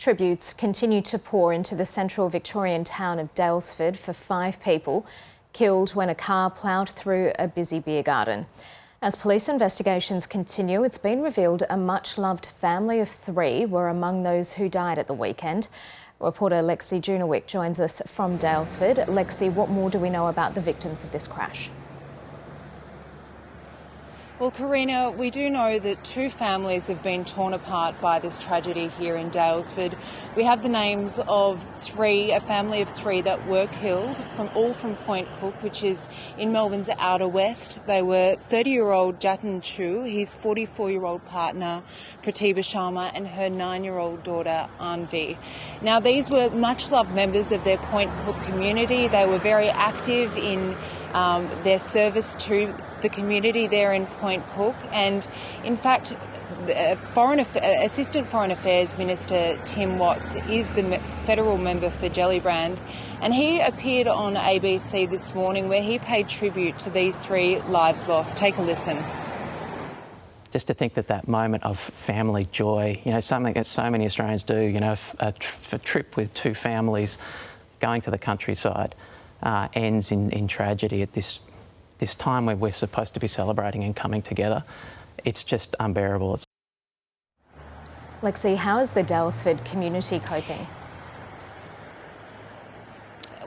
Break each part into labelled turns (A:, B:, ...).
A: Tributes continue to pour into the central Victorian town of Daylesford for 5 people killed when a car ploughed through a busy beer garden. As police investigations continue, it's been revealed a much-loved family of 3 were among those who died at the weekend. Reporter Lexi Junowick joins us from Daylesford. Lexi, what more do we know about the victims of this crash?
B: Well, Karina, we do know that 2 families have been torn apart by this tragedy here in Daylesford. We have the names of a family of 3 that were killed, all from Point Cook, which is in Melbourne's outer west. They were 30-year-old Jatin Chugh, his 44-year-old partner, Pratibha Sharma, and her 9-year-old daughter, Anvi. Now, these were much-loved members of their Point Cook community. They were very active in their service to the community there in Point Cook, and in fact Assistant Foreign Affairs Minister Tim Watts is the federal member for Gellibrand, and he appeared on ABC this morning where he paid tribute to these 3 lives lost. Take a listen.
C: Just to think that moment of family joy, something that so many Australians do, a trip with 2 families going to the countryside ends in tragedy at this time where we're supposed to be celebrating and coming together. It's just unbearable.
A: Lexi, how is the Daylesford community coping?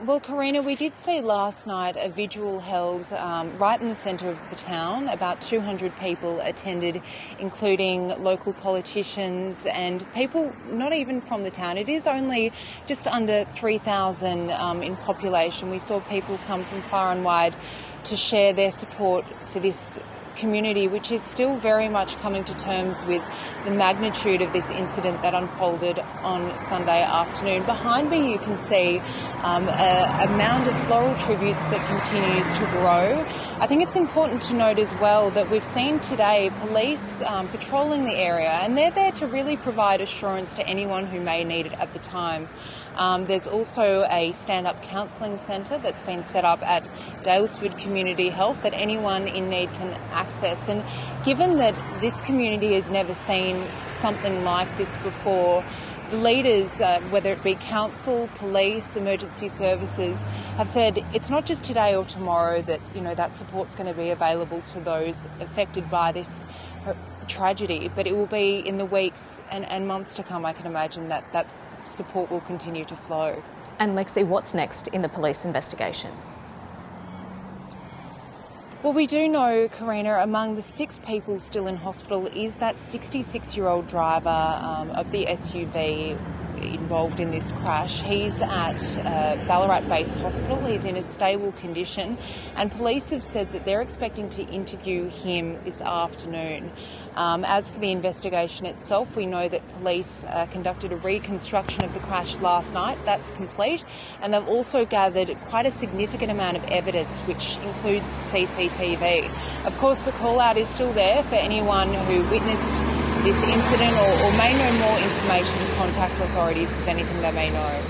B: Well, Karina, we did see last night a vigil held right in the centre of the town. About 200 people attended, including local politicians and people not even from the town. It is only just under 3,000 in population. We saw people come from far and wide to share their support for this community, which is still very much coming to terms with the magnitude of this incident that unfolded on Sunday afternoon. Behind me you can see a mound of floral tributes that continues to grow. I think it's important to note as well that we've seen today police patrolling the area, and they're there to really provide assurance to anyone who may need it at the time. There's also a stand-up counselling centre that's been set up at Daylesford Community Health that anyone in need can access. And given that this community has never seen something like this before, the leaders, whether it be council, police, emergency services, have said it's not just today or tomorrow that that support's going to be available to those affected by this tragedy, but it will be in the weeks and months to come. I can imagine that support will continue to flow.
A: And Lexi, what's next in the police investigation?
B: Well, we do know, Karina, among the 6 people still in hospital is that 66-year-old driver of the SUV involved in this crash. He's at Ballarat Base Hospital. He's in a stable condition, and police have said that they're expecting to interview him this afternoon. As for the investigation itself, we know that police conducted a reconstruction of the crash last night. That's complete, and they've also gathered quite a significant amount of evidence, which includes CCTV. Of course, the call-out is still there for anyone who witnessed this incident or may know more information to contact authorities with anything they may know.